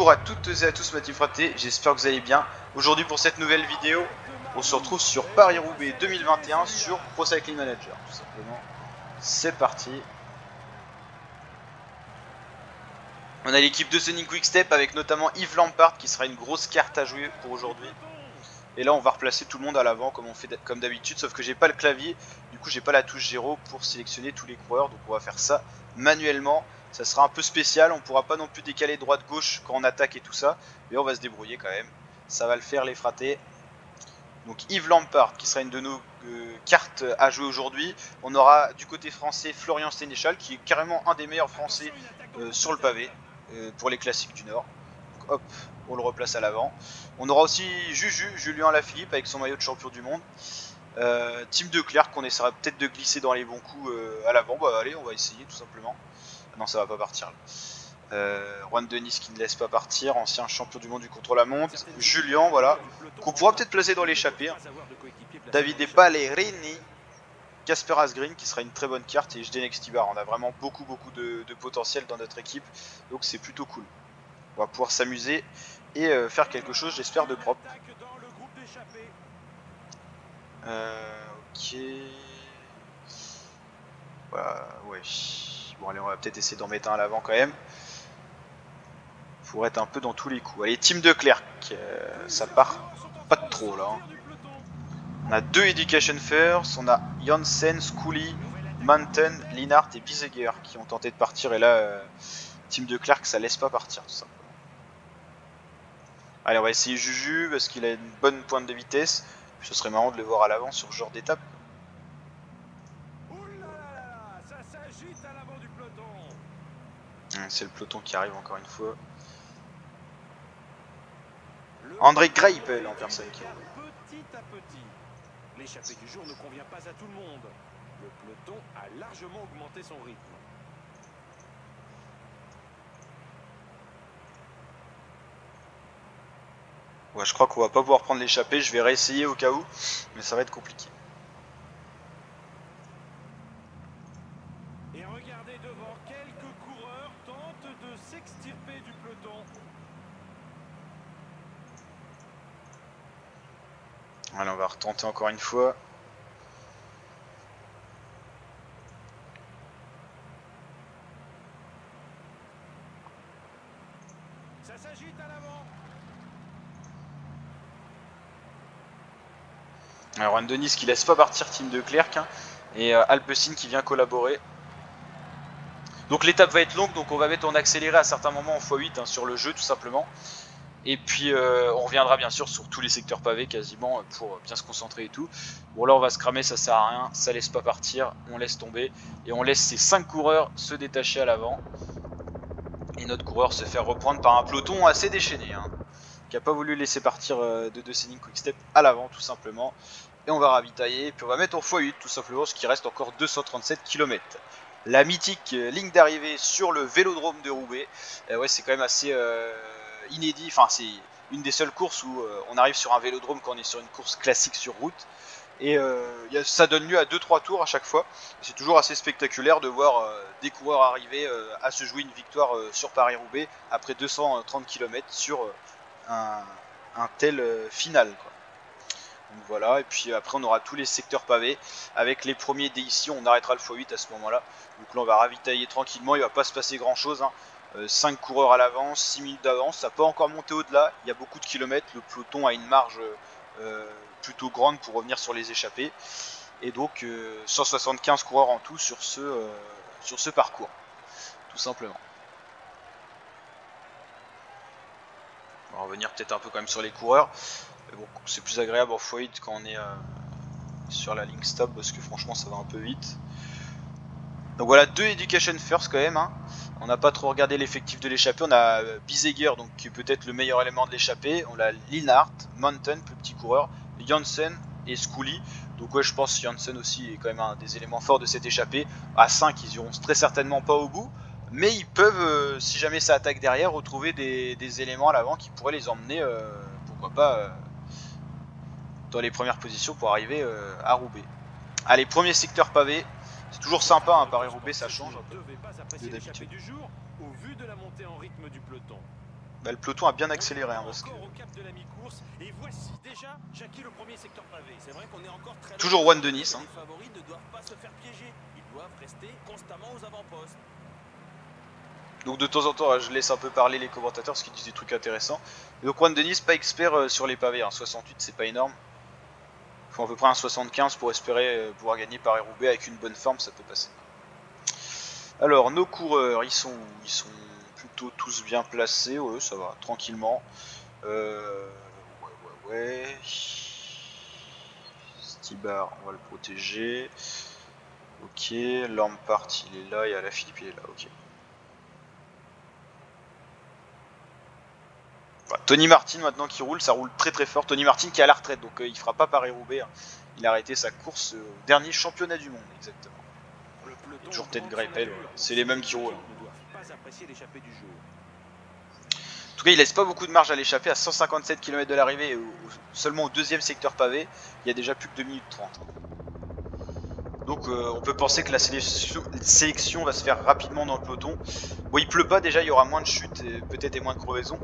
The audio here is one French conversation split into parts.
Bonjour à toutes et à tous, ma team fraté, j'espère que vous allez bien. Aujourd'hui pour cette nouvelle vidéo, on se retrouve sur Paris-Roubaix 2021 sur Pro Cycling Manager, tout simplement. C'est parti. On a l'équipe de Sonic Quickstep avec notamment Yves Lampard qui sera une grosse carte à jouer pour aujourd'hui. Et là on va replacer tout le monde à l'avant comme on fait comme d'habitude, sauf que j'ai pas le clavier, du coup j'ai pas la touche 0 pour sélectionner tous les coureurs, donc on va faire ça manuellement. Ça sera un peu spécial, on pourra pas non plus décaler droite-gauche quand on attaque et tout ça, mais on va se débrouiller quand même. Ça va le faire les fratés. Donc Yves Lampard qui sera une de nos cartes à jouer aujourd'hui. On aura du côté français Florian Sénéchal qui est carrément un des meilleurs français sur le pavé pour les classiques du Nord. Donc hop, on le replace à l'avant. On aura aussi Julien Lafilippe avec son maillot de champion du monde. Tim Declercq qu'on essaiera peut-être de glisser dans les bons coups à l'avant. Bah allez, on va essayer tout simplement. Non, ça va pas partir là. Juan Denis qui ne laisse pas partir, ancien champion du monde du contre-la-montre. Julien, voilà, qu'on pourra peut-être placer dans l'échappée. Davide Ballerini, Casper Asgreen qui sera une très bonne carte et Zdenek Stybar. On a vraiment beaucoup de potentiel dans notre équipe, donc c'est plutôt cool. On va pouvoir s'amuser et faire quelque chose, j'espère, de propre. Ok. Voilà, ouais. Bon allez, on va peut-être essayer d'en mettre un à l'avant quand même. Pour être un peu dans tous les coups. Allez, Tim Declercq, ça part pas de trop là. Hein. On a deux Education First, on a Janssen, Scully, Manton, Linhart et Biseguer qui ont tenté de partir. Et là, Tim Declercq, ça laisse pas partir tout simplement. Allez, on va essayer Juju parce qu'il a une bonne pointe de vitesse. Ce serait marrant de le voir à l'avant sur ce genre d'étape. C'est le peloton qui arrive encore une fois. André Greipel en personne qui petit à petit. L'échappée du jour ne convient pas à tout le monde. Le peloton a largement augmenté son rythme. Ouais, je crois qu'on va pas pouvoir prendre l'échappée. Je vais réessayer au cas où, mais ça va être compliqué. Et regardez devant, quelques coureurs tentent de s'extirper du peloton. Allez, on va retenter encore une fois. Ça s'agite à l'avant. Alors, Juan Denis qui laisse pas partir Tim Declercq hein, et Alpecin qui vient collaborer. Donc l'étape va être longue, donc on va mettre en accéléré à certains moments en x8 hein, sur le jeu tout simplement. Et puis on reviendra bien sûr sur tous les secteurs pavés quasiment pour bien se concentrer et tout. Bon là on va se cramer, ça sert à rien, ça laisse pas partir, on laisse tomber. Et on laisse ces 5 coureurs se détacher à l'avant. Et notre coureur se faire reprendre par un peloton assez déchaîné. Hein, qui a pas voulu laisser partir de Sonic Quickstep à l'avant tout simplement. Et on va ravitailler, et puis on va mettre en x8 tout simplement, ce qui reste encore 237 km. La mythique ligne d'arrivée sur le vélodrome de Roubaix. Ouais, c'est quand même assez inédit, enfin c'est une des seules courses où on arrive sur un vélodrome quand on est sur une course classique sur route. Et ça donne lieu à 2-3 tours à chaque fois. C'est toujours assez spectaculaire de voir des coureurs arriver à se jouer une victoire sur Paris-Roubaix après 230 km sur un tel final quoi. Donc voilà, et puis après on aura tous les secteurs pavés avec les premiers dès ici, on arrêtera le x8 à ce moment là. Donc là on va ravitailler tranquillement, il va pas se passer grand chose hein. 5 coureurs à l'avance, 6 minutes d'avance, ça peut encore monter au-delà, il y a beaucoup de kilomètres, le peloton a une marge plutôt grande pour revenir sur les échappées. Et donc 175 coureurs en tout sur ce parcours, tout simplement. On va revenir peut-être un peu quand même sur les coureurs. Mais bon, c'est plus agréable en x8 quand on est sur la ligne stop parce que franchement ça va un peu vite. Donc voilà, 2 Education First quand même. Hein. On n'a pas trop regardé l'effectif de l'échappée. On a Biseguer, donc qui est peut-être le meilleur élément de l'échappée. On a Linhart, Manton, plus petit coureur, Janssen et Scully. Donc ouais, je pense que Janssen aussi est quand même un des éléments forts de cette échappée. À 5, ils iront très certainement pas au bout. Mais ils peuvent, si jamais ça attaque derrière, retrouver des éléments à l'avant qui pourraient les emmener, pourquoi pas, dans les premières positions pour arriver à Roubaix. Allez, premier secteur pavé. C'est toujours sympa, hein, Paris-Roubaix, ça change un peu de d'habitude. Du jour, au vu de la montée en rythme du peloton. Bah, le peloton a bien accéléré hein, parce que... Encore au cap de la mi-course, et voici déjà Jackie le premier secteur pavé. C'est vrai qu'on est encore très Toujours Juan Denis. Hein. Les favoris ne doivent pas se faire piéger. Ils doivent rester constamment aux avant-postes. Donc de temps en temps, je laisse un peu parler les commentateurs parce qu'ils disent des trucs intéressants. Et donc Juan Denis, pas expert sur les pavés. Hein. 68, c'est pas énorme. Il faut à peu près un 75 pour espérer pouvoir gagner Paris-Roubaix avec une bonne forme, ça peut passer. Alors nos coureurs, ils sont plutôt tous bien placés, ouais, ça va, tranquillement. Ouais. Stibar, on va le protéger. Ok, Lampard il est là, et Alaphilippe il est là, ok. Voilà, Tony Martin maintenant qui roule, ça roule très très fort. Tony Martin qui est à la retraite, donc il fera pas Paris-Roubaix. Hein. Il a arrêté sa course au dernier championnat du monde, exactement. Toujours tête Greipel, c'est les mêmes qui roulent. En tout cas, il laisse pas beaucoup de marge à l'échappée, à 157 km de l'arrivée, seulement au deuxième secteur pavé, il y a déjà plus que 2 minutes 30. Donc on peut penser que la sélection va se faire rapidement dans le peloton. Bon, il pleut pas déjà, il y aura moins de chutes, peut-être et moins de crevaisons,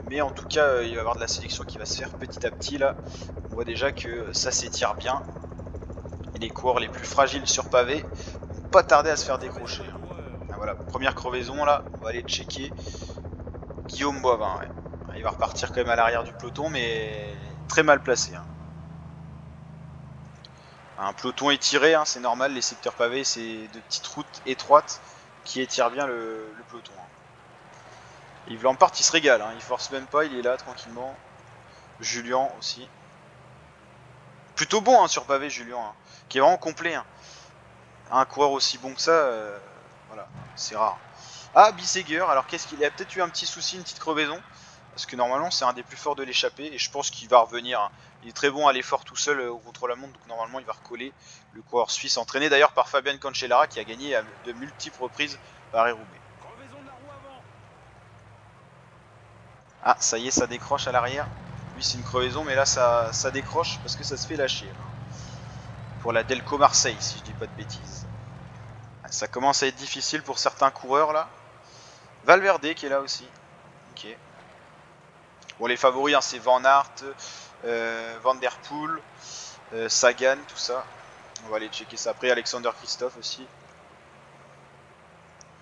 mais en tout cas, il va y avoir de la sélection qui va se faire petit à petit là. On voit déjà que ça s'étire bien. Et les coureurs les plus fragiles sur pavé vont pas tarder à se faire décrocher. Ah, voilà, première crevaison là, on va aller checker. Guillaume Boivin, ouais. Il va repartir quand même à l'arrière du peloton, mais très mal placé. Hein. Un peloton étiré, hein, c'est normal, les secteurs pavés, c'est de petites routes étroites qui étirent bien le peloton. Hein. Yves Lampard, il se régale, hein, il force même pas, il est là tranquillement. Julien aussi. Plutôt bon hein, sur pavé, Julien, hein, qui est vraiment complet. Hein. Un coureur aussi bon que ça, voilà, c'est rare. Ah, Bissegger, alors qu'est-ce qu'il a peut-être eu un petit souci, une petite crevaison. Parce que normalement c'est un des plus forts de l'échappée et je pense qu'il va revenir. Hein. Il est très bon à l'effort tout seul au contre-la-montre, donc normalement il va recoller. Le coureur suisse entraîné d'ailleurs par Fabian Cancellara qui a gagné à de multiples reprises Paris-Roubaix. Ah, ça y est, ça décroche à l'arrière. Oui, c'est une crevaison, mais là ça décroche parce que ça se fait lâcher. Pour la Delco Marseille, si je dis pas de bêtises. Ça commence à être difficile pour certains coureurs là. Valverde qui est là aussi. Ok. Bon, les favoris, hein, c'est Van Aert, Van Der Poel, Sagan, tout ça. On va aller checker ça après. Alexander Christophe aussi.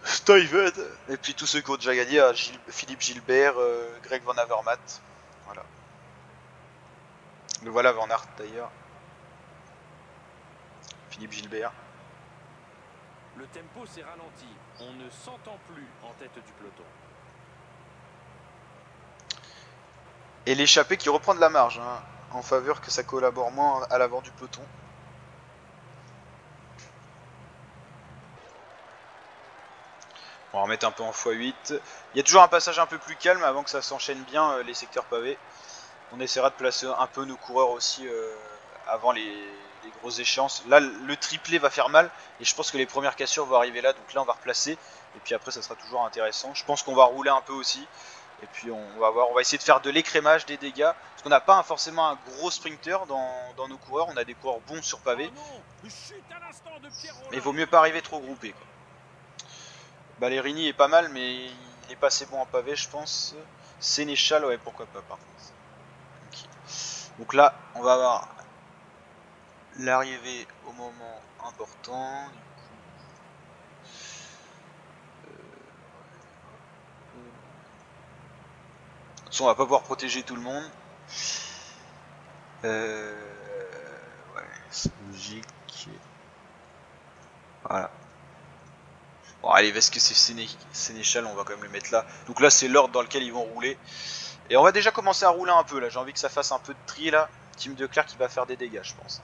Steven. Et puis tous ceux qui ont déjà gagné, Philippe Gilbert, Greg Van Avermaet. Voilà. Le voilà Van Aert d'ailleurs. Philippe Gilbert. Le tempo s'est ralenti. On ne s'entend plus en tête du peloton. Et l'échappée qui reprend de la marge, hein, en faveur que ça collabore moins à l'avant du peloton. On va remettre un peu en x8. Il y a toujours un passage un peu plus calme avant que ça s'enchaîne bien les secteurs pavés. On essaiera de placer un peu nos coureurs aussi avant les grosses échéances. Là, le triplé va faire mal et je pense que les premières cassures vont arriver là. Donc là, on va replacer et puis après, ça sera toujours intéressant. Je pense qu'on va rouler un peu aussi. Et puis on va voir, on va essayer de faire de l'écrémage des dégâts. Parce qu'on n'a pas forcément un gros sprinter dans nos coureurs. On a des coureurs bons sur pavé. Mais il vaut mieux pas arriver trop groupé. Quoi. Ballerini est pas mal, mais il est pas assez bon en pavé, je pense. Sénéchal, ouais, pourquoi pas par contre. Okay. Donc là, on va avoir l'arrivée au moment important. On va pas pouvoir protéger tout le monde. Ouais, c'est logique. Voilà. Bon, allez, est-ce que c'est Sénéchal, on va quand même le mettre là. Donc là, c'est l'ordre dans lequel ils vont rouler. Et on va déjà commencer à rouler un peu là. J'ai envie que ça fasse un peu de tri là. Team de Clerc qui va faire des dégâts, je pense.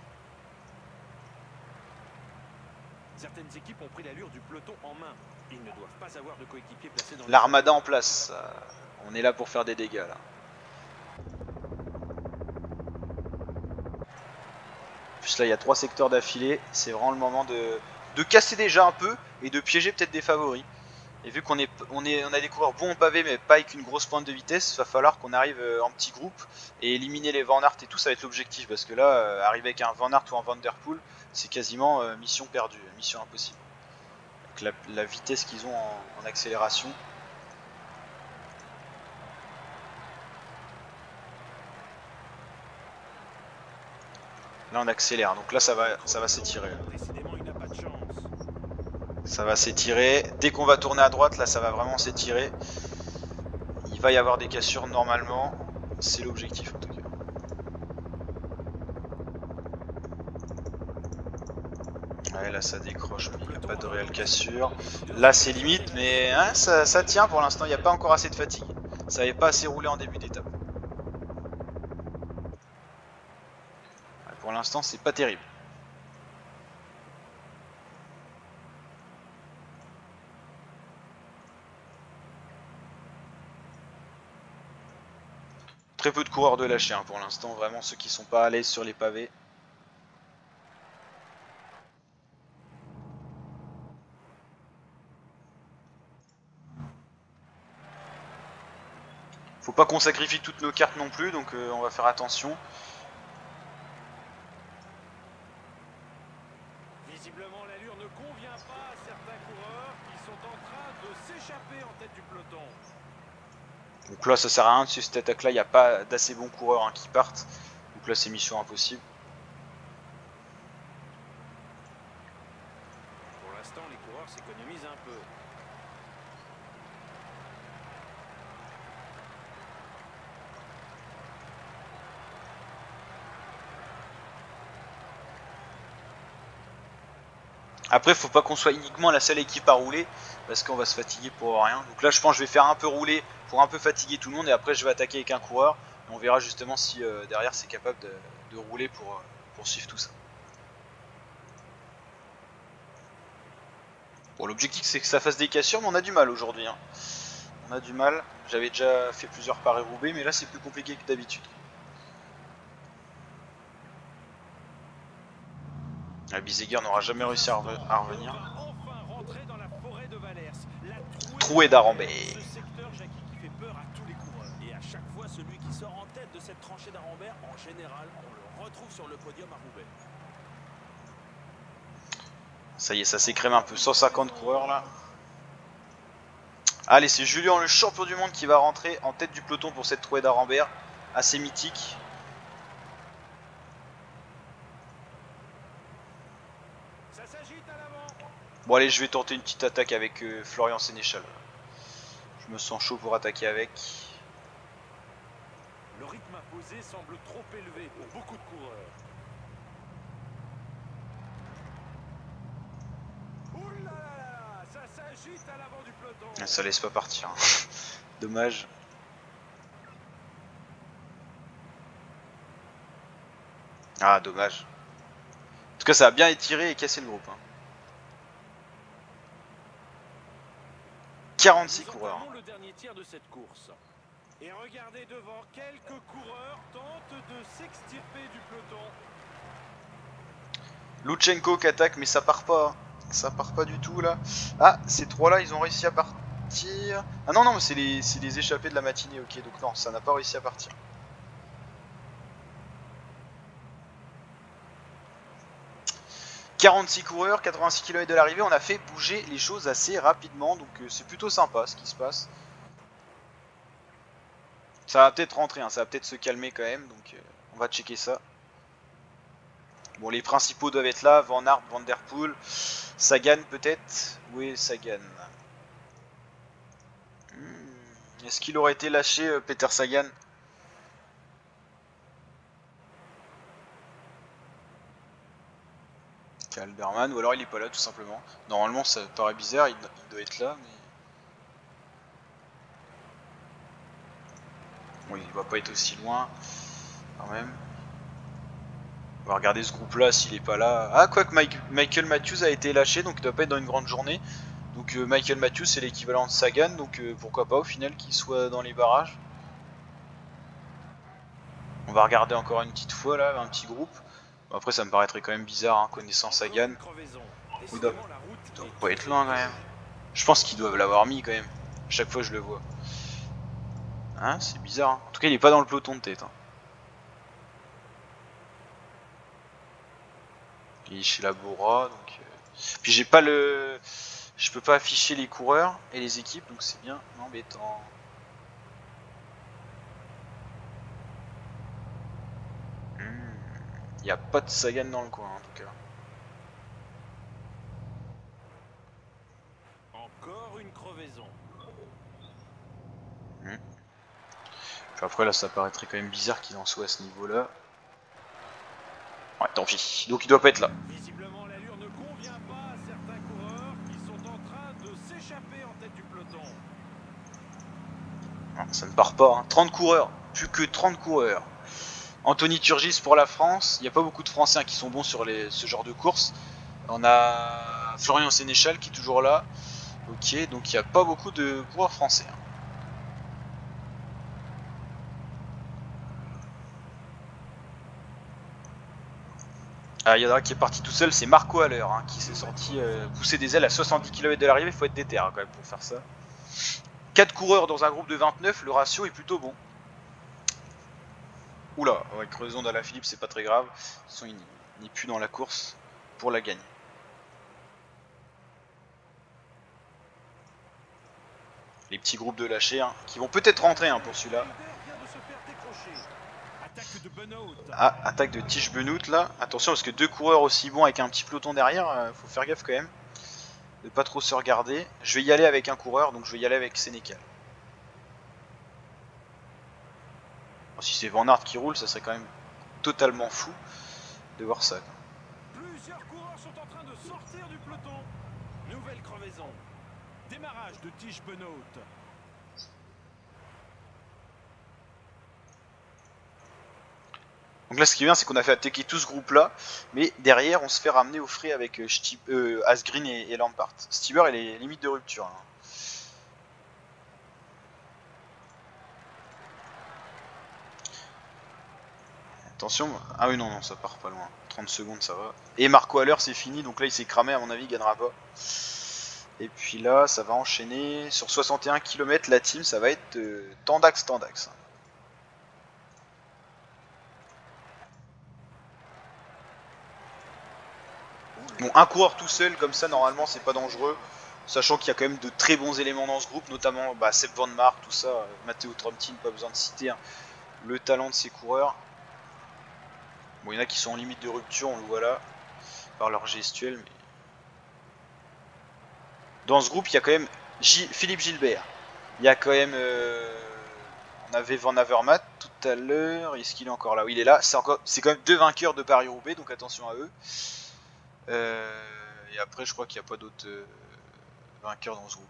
Certaines équipes ont pris l'allure du peloton en main. Ils ne doivent pas avoir de coéquipiers placés dans l'armada en place. On est là pour faire des dégâts là. Puis là il y a 3 secteurs d'affilée. C'est vraiment le moment de casser déjà un peu et de piéger peut-être des favoris. Et vu qu'on on a des coureurs bons en pavé mais pas avec une grosse pointe de vitesse, il va falloir qu'on arrive en petit groupe et éliminer les Van Aert et tout, ça va être l'objectif. Parce que là, arriver avec un Van Aert ou un Van Der Poel, c'est quasiment mission perdue, mission impossible. Avec la vitesse qu'ils ont en accélération. Là on accélère, donc là ça va s'étirer. Décidément, il n'a pas de chance. Ça va s'étirer. Dès qu'on va tourner à droite, là ça va vraiment s'étirer. Il va y avoir des cassures normalement. C'est l'objectif en tout cas. Ouais, là ça décroche, mais il n'y a pas de réelle cassure. Là c'est limite, mais hein, ça tient pour l'instant, il n'y a pas encore assez de fatigue. Ça n'avait pas assez roulé en début d'étape. Ouais, pour l'instant c'est pas terrible. Très peu de coureurs de lâcher hein, pour l'instant, vraiment ceux qui sont pas à l'aise sur les pavés. Faut pas qu'on sacrifie toutes nos cartes non plus, donc on va faire attention. Visiblement, l'allure ne convient pas à certains coureurs qui sont en train de s'échapper en tête du peloton. Donc là ça sert à rien, sur cette attaque là il n'y a pas d'assez bons coureurs hein, qui partent. Donc là c'est mission impossible. Pour l'instant, les coureurs s'économisent un peu. Après faut pas qu'on soit uniquement la seule équipe à rouler, parce qu'on va se fatiguer pour rien. Donc là je pense que je vais faire un peu rouler pour un peu fatiguer tout le monde, et après je vais attaquer avec un coureur. Et on verra justement si derrière c'est capable de rouler pour suivre tout ça. Bon, l'objectif c'est que ça fasse des cassures, mais on a du mal aujourd'hui hein. On a du mal, j'avais déjà fait plusieurs Paris-Roubaix, mais là c'est plus compliqué que d'habitude. Biseguer n'aura jamais réussi à revenir. Enfin rentrer dans la forêt de Valers. La Trouée d'Arambert. Ce secteur, Jackie, qui fait peur à tous les coureurs. Et à chaque fois, celui qui sort en tête de cette tranchée d'Arambert, en général, on le retrouve sur le podium à Roubaix. Ça y est, ça s'écrème un peu. 150 coureurs là. Allez, c'est Julien, le champion du monde, qui va rentrer en tête du peloton pour cette trouée d'Arambert. Assez mythique. Ça s'agite à l'avant. Bon allez, je vais tenter une petite attaque avec Florian Sénéchal. Je me sens chaud pour attaquer avec. Le rythme imposé semble trop élevé pour beaucoup de coureurs. Ouh là là là, ça s'agite à l'avant du peloton. Ça laisse pas partir. Dommage. Ah, dommage. En tout cas, ça a bien étiré et cassé le groupe. Hein. 46 coureurs. Le dernier tiers de cette course. Et regardez devant, quelques coureurs tentent de s'extirper du peloton. Lutsenko qui attaque, mais ça part pas. Ça part pas du tout là. Ah, ces trois-là, ils ont réussi à partir. Ah non, non, mais c'est les échappés de la matinée. Ok, donc non, ça n'a pas réussi à partir. « 46 coureurs, 86 km de l'arrivée, on a fait bouger les choses assez rapidement, donc c'est plutôt sympa ce qui se passe. Ça va peut-être rentrer, hein, ça va peut-être se calmer quand même, donc on va checker ça. Bon, les principaux doivent être là, Van Aert, Van Der Poel, Sagan peut-être. Où est Sagan? Est-ce qu'il aurait été lâché, Peter Sagan? Alberman, ou alors il est pas là tout simplement. Normalement ça paraît bizarre, il doit être là, mais... Bon, il va pas être aussi loin, quand même. On va regarder ce groupe là s'il est pas là. Ah, quoique Michael Matthews a été lâché, donc il doit pas être dans une grande journée. Donc Michael Matthews c'est l'équivalent de Sagan, donc pourquoi pas au final qu'il soit dans les barrages. On va regarder encore une petite fois là, un petit groupe. Bon, après ça me paraîtrait quand même bizarre, hein, connaissant Sagan. Il doit pas être loin quand même. Je pense qu'ils doivent l'avoir mis quand même. Chaque fois je le vois. Hein, c'est bizarre. Hein. En tout cas il est pas dans le peloton de tête. Hein. Il est chez la Bora, donc... Puis j'ai pas le... Je peux pas afficher les coureurs et les équipes, donc c'est bien embêtant. Il n'y a pas de Sagan dans le coin en tout cas. Encore une crevaison. Puis après là ça paraîtrait quand même bizarre qu'il en soit à ce niveau là. Ouais tant pis, donc il doit pas être là. Visiblement, l'allure ne convient pas à certains coureurs qui sont en train de s'échapper en tête du peloton. Non, ça ne part pas, hein. 30 coureurs, plus que 30 coureurs. Anthony Turgis pour la France, il n'y a pas beaucoup de Français qui sont bons sur ce genre de course. On a Florian Sénéchal qui est toujours là. Ok, donc il n'y a pas beaucoup de coureurs français. Ah, il y en a un qui est parti tout seul, c'est Marco Haller hein, qui s'est sorti pousser des ailes à 70 km de l'arrivée. Il faut être déter hein, quand même pour faire ça. 4 coureurs dans un groupe de 29, le ratio est plutôt bon. Oula, ouais, creusons d'Alaphilippe, c'est pas très grave. De toute façon, il n'est plus dans la course pour la gagner. Les petits groupes de lâchers hein, qui vont peut-être rentrer hein, pour celui-là. Ah, attaque de Tige Benoît là. Attention parce que 2 coureurs aussi bons avec un petit peloton derrière, faut faire gaffe quand même. De pas trop se regarder. Je vais y aller avec un coureur, donc je vais y aller avec Sénécal. Bon, si c'est Van Aert qui roule, ça serait quand même totalement fou de voir ça. Plusieurs coureurs sont en train de sortir du peloton. Nouvelle crevaison. Démarrage de Tige Benoît. Donc là ce qui est bien c'est qu'on a fait attaquer tout ce groupe là, mais derrière on se fait ramener au frais avec Asgreen et Lampart. Stieber il est limite de rupture. Hein. Attention, ah oui non ça part pas loin, 30 secondes ça va. Et Marco Haller c'est fini, donc là il s'est cramé à mon avis, il gagnera pas. Et puis là ça va enchaîner, sur 61 km la team ça va être Tandax. Bon, un coureur tout seul comme ça normalement c'est pas dangereux, sachant qu'il y a quand même de très bons éléments dans ce groupe, notamment Sepp Van Mark, tout ça, Matteo Trentin, pas besoin de citer hein, le talent de ces coureurs. Bon, il y en a qui sont en limite de rupture, on le voit là, par leur gestuelle, mais... Dans ce groupe, il y a quand même Philippe Gilbert, il y a quand même... On avait Van Avermaet tout à l'heure, est-ce qu'il est encore là? Oui, il est là, c'est quand même 2 vainqueurs de Paris-Roubaix, donc attention à eux. Et après, je crois qu'il n'y a pas d'autres vainqueurs dans ce groupe.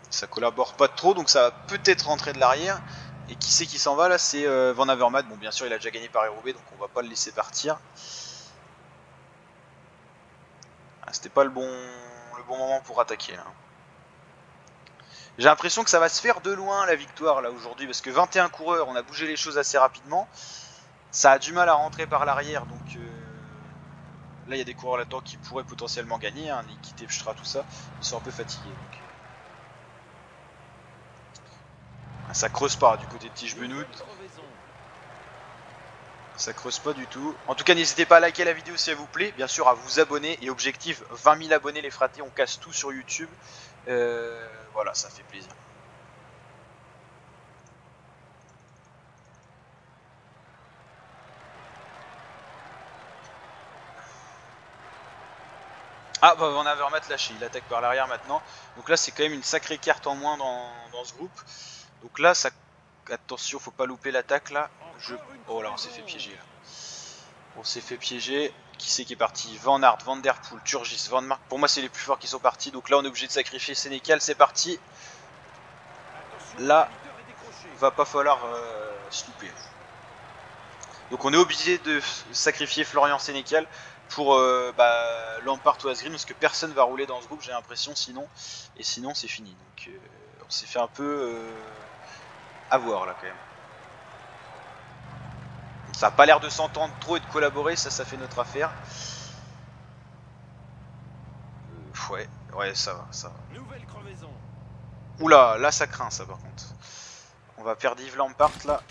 Ça collabore pas trop, donc ça va peut-être rentrer de l'arrière. Et qui c'est qui s'en va là? C'est Van Avermaet. Bon, bien sûr, il a déjà gagné Paris-Roubaix, donc on va pas le laisser partir. Ah, c'était pas le bon moment pour attaquer. Hein. J'ai l'impression que ça va se faire de loin la victoire là aujourd'hui, parce que 21 coureurs, on a bougé les choses assez rapidement. Ça a du mal à rentrer par l'arrière, donc là il y a des coureurs là-dedans qui pourraient potentiellement gagner, hein, Niki Terpstra, tout ça, ils sont un peu fatigués. Donc. Ça creuse pas du côté de Tige Benoît. Ça creuse pas du tout. En tout cas, n'hésitez pas à liker la vidéo si elle vous plaît, bien sûr à vous abonner, et objectif 20 000 abonnés les fratés, on casse tout sur YouTube. Voilà, ça fait plaisir. Ah bah on avait remettre lâché, il attaque par l'arrière maintenant. Donc là c'est quand même une sacrée carte en moins dans ce groupe. Donc là ça... Attention, faut pas louper l'attaque là. Oh là on s'est fait piéger là. On s'est fait piéger. Qui c'est qui est parti? Van Aert, Van Der Poel, Turgis, Van Mark. Pour moi c'est les plus forts qui sont partis. Donc là on est obligé de sacrifier Sénécal, c'est parti. Là va pas falloir se louper. Donc on est obligé de sacrifier Florian Sénécal pour Lampart ou Asgreen, parce que personne va rouler dans ce groupe j'ai l'impression sinon, et sinon c'est fini. Donc on s'est fait un peu avoir là quand même. Ça a pas l'air de s'entendre trop et de collaborer, ça fait notre affaire. Ouais ça va. Oula, là ça craint ça par contre. On va perdre Yves Lampart là.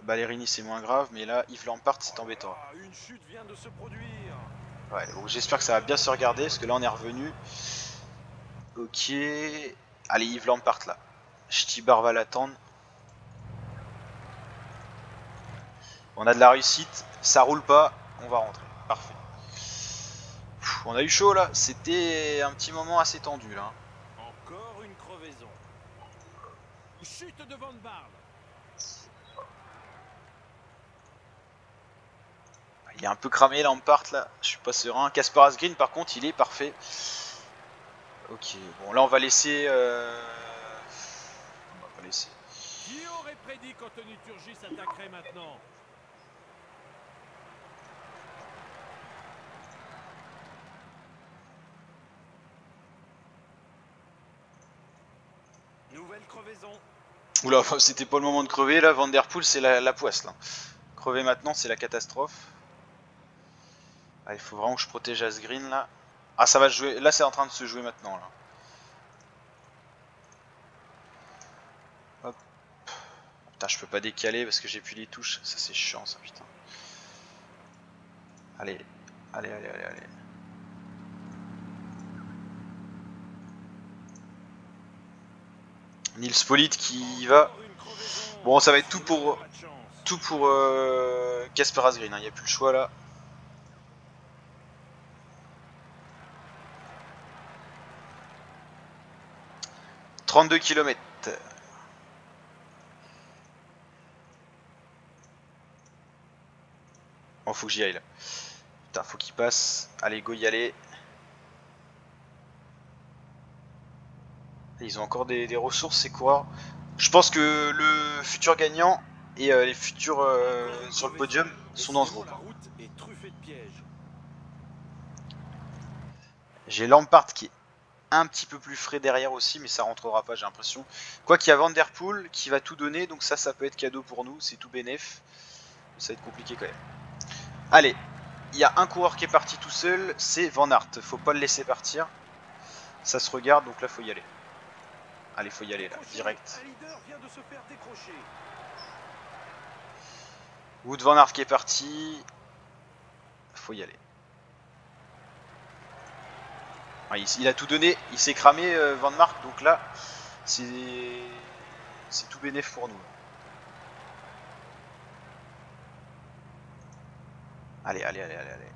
Ballerini c'est moins grave, mais là Yves Lampart c'est embêtant. Une chute vient de se produire. Ouais, donc j'espère que ça va bien se regarder, parce que là on est revenu. Ok. Allez, Yves Lampart là. Stibar va l'attendre. On a de la réussite, ça roule pas, on va rentrer. Parfait. On a eu chaud là, c'était un petit moment assez tendu là. Encore une crevaison. Chute de Van Baarle. Il est un peu cramé Lampard là, je suis pas serein. Kasper Asgreen par contre il est parfait. Ok, bon là on va laisser... On va pas laisser. Qui aurait prédit qu'Anthony Turgis s'attaquerait maintenant? Nouvelle crevaison. Oula, c'était pas le moment de crever là, Van Der Poel c'est la poisse là. Crever maintenant c'est la catastrophe. Ah, il faut vraiment que je protège Asgreen là. Ah ça va se jouer, là c'est en train de se jouer maintenant là. Hop. Putain je peux pas décaler parce que j'ai plus les touches, ça c'est chiant ça putain. Allez, allez, allez, allez, allez. Nils Politt qui y va. Bon ça va être tout pour Kasper Asgreen, hein. Il n'y a plus le choix là. « 32 km. Bon, faut que j'y aille là. Putain, faut qu'il passe. Allez, go y aller. Ils ont encore des ressources, ces coureurs. Je pense que le futur gagnant et les futurs sur le podium sont dans ce groupe. J'ai Lampard qui est un petit peu plus frais derrière aussi, mais ça rentrera pas, j'ai l'impression. Quoi qu'il y a Van Der Poel qui va tout donner, donc ça peut être cadeau pour nous, c'est tout bénef. Ça va être compliqué quand même. Allez, il y a un coureur qui est parti tout seul, c'est Van Aert. Faut pas le laisser partir. Ça se regarde, donc là faut y aller. Allez, faut y aller là, direct. Wout Van Aert qui est parti. Faut y aller. Ah, il a tout donné, il s'est cramé Van Mark, donc là c'est tout bénéf pour nous. Allez, allez, allez, allez, allez.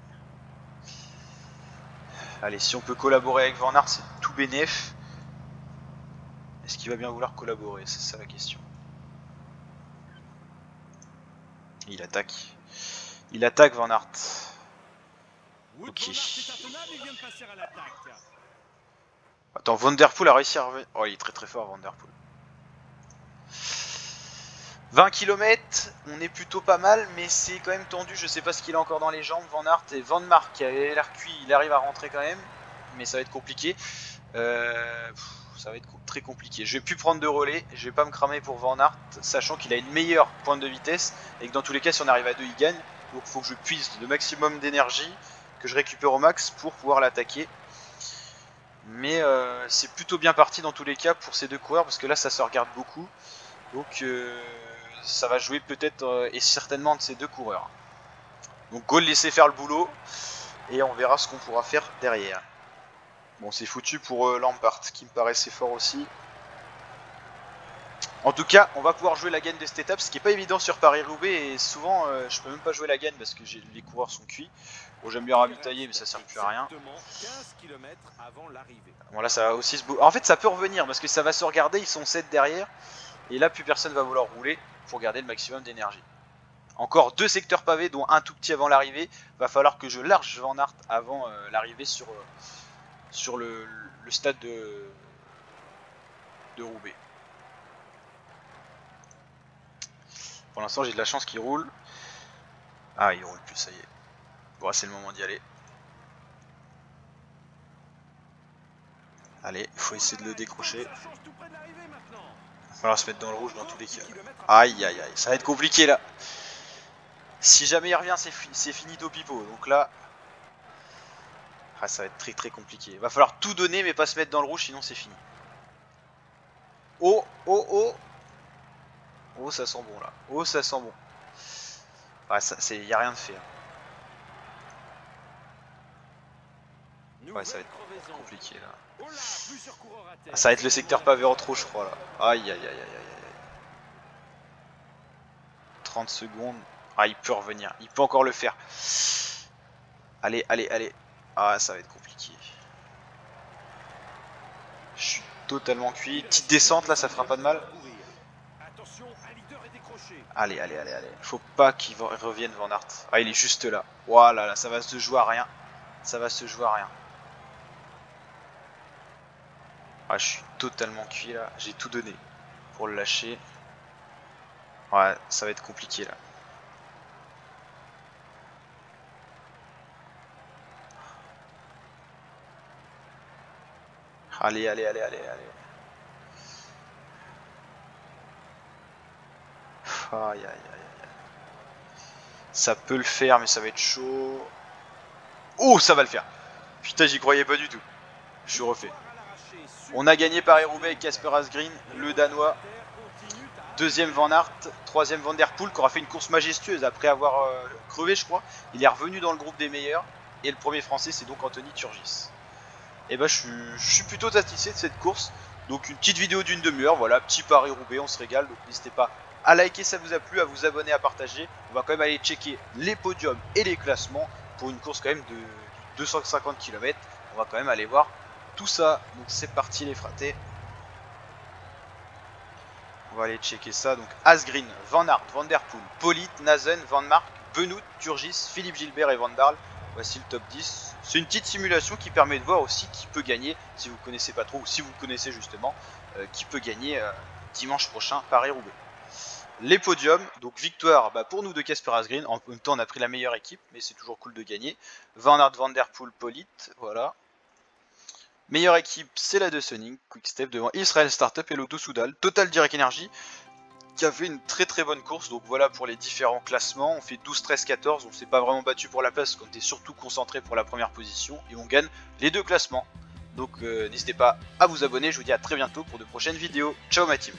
Allez, si on peut collaborer avec Van Aert, c'est tout bénéf. Est-ce qu'il va bien vouloir collaborer? C'est ça la question. Il attaque. Il attaque Van Aert. Ok. Attends, Van Der Poel a réussi à revenir. Oh, il est très très fort Van Der Poel. 20 km, on est plutôt pas mal, mais c'est quand même tendu. Je sais pas ce qu'il a encore dans les jambes. Van Aert et Van Mark qui avait l'air cuit, il arrive à rentrer quand même, mais ça va être compliqué. Ça va être très compliqué. Je vais plus prendre de relais, je vais pas me cramer pour Van Aert, sachant qu'il a une meilleure pointe de vitesse et que dans tous les cas, si on arrive à 2, il gagne. Donc il faut que je puise le maximum d'énergie, que je récupère au max pour pouvoir l'attaquer. Mais c'est plutôt bien parti dans tous les cas pour ces deux coureurs, parce que là ça se regarde beaucoup. Donc ça va jouer peut-être et certainement de ces deux coureurs. Donc go le laisser faire le boulot et on verra ce qu'on pourra faire derrière. Bon, c'est foutu pour Lampard qui me paraissait fort aussi. En tout cas, on va pouvoir jouer la gagne de cette étape, ce qui n'est pas évident sur Paris-Roubaix, et souvent je peux même pas jouer la gagne parce que les coureurs sont cuits. Bon, j'aime bien ravitailler, mais ça sert plus à rien. Bon, là ça va aussi se bouger. En fait, ça peut revenir parce que ça va se regarder, ils sont 7 derrière, et là plus personne va vouloir rouler pour garder le maximum d'énergie. Encore 2 secteurs pavés, dont un tout petit avant l'arrivée. Va falloir que je large Van Aert avant l'arrivée sur le stade de Roubaix. Pour l'instant j'ai de la chance qu'il roule. Ah, il roule plus, ça y est. Bon, c'est le moment d'y aller. Allez, il faut essayer de le décrocher. Il va falloir se mettre dans le rouge dans tous les cas. Aïe aïe aïe, ça va être compliqué là. Si jamais il revient, c'est finito pipo. Donc là, ah, ça va être très très compliqué. Il va falloir tout donner mais pas se mettre dans le rouge, sinon c'est fini. Oh, oh, oh. Oh, ça sent bon là. Oh, ça sent bon. Ouais, il n'y a rien de fait. Ouais, ça va être compliqué là. Ça va être le secteur pavé en trop, je crois là. Aïe aïe aïe aïe aïe. 30 secondes. Ah, il peut revenir. Il peut encore le faire. Allez, allez, allez. Ah, ça va être compliqué. Je suis totalement cuit. Petite descente là, ça fera pas de mal. Allez, allez, allez, allez. Faut pas qu'il revienne Van Aert. Ah, il est juste là. Voilà, là, ça va se jouer à rien. Ça va se jouer à rien. Ah, je suis totalement cuit là. J'ai tout donné pour le lâcher. Ouais, ça va être compliqué là. Allez, allez, allez, allez, allez. Aïe, aïe, aïe, aïe. Ça peut le faire, mais ça va être chaud. Oh, ça va le faire. Putain, j'y croyais pas du tout. Je suis refait. On a gagné Paris-Roubaix avec Casper Asgreen, le Danois. Deuxième Van Aert, troisième Van Der Poel qui aura fait une course majestueuse après avoir crevé, je crois. Il est revenu dans le groupe des meilleurs. Et le premier français, c'est donc Anthony Turgis. Et bah, je suis plutôt satisfait de cette course. Donc, une petite vidéo d'une demi-heure. Voilà, petit Paris-Roubaix, on se régale. Donc, n'hésitez pas à liker si ça vous a plu, à vous abonner, à partager. On va quand même aller checker les podiums et les classements pour une course quand même de 250 km. On va quand même aller voir tout ça. Donc, c'est parti, les fratés. On va aller checker ça. Donc Asgreen, Van Aert, Van Der Poel, Politt, Nazen, Van Mark, Benoît, Turgis, Philippe Gilbert et Van Barle. Voici le top 10. C'est une petite simulation qui permet de voir aussi qui peut gagner, si vous ne connaissez pas trop, ou si vous connaissez justement, qui peut gagner dimanche prochain Paris-Roubaix. Les podiums, donc victoire pour nous de Casper Asgreen. En même temps, on a pris la meilleure équipe, mais c'est toujours cool de gagner. Van Aert, Van Der Poel, Politt, voilà. Meilleure équipe, c'est la de Sunning, Quick-Step devant Israel Startup et Lotto Soudal. Total Direct Energy qui a fait une très bonne course. Donc voilà pour les différents classements. On fait 12, 13, 14. On s'est pas vraiment battu pour la place parce qu'on était surtout concentré pour la première position. Et on gagne les deux classements. Donc n'hésitez pas à vous abonner. Je vous dis à très bientôt pour de prochaines vidéos. Ciao ma team.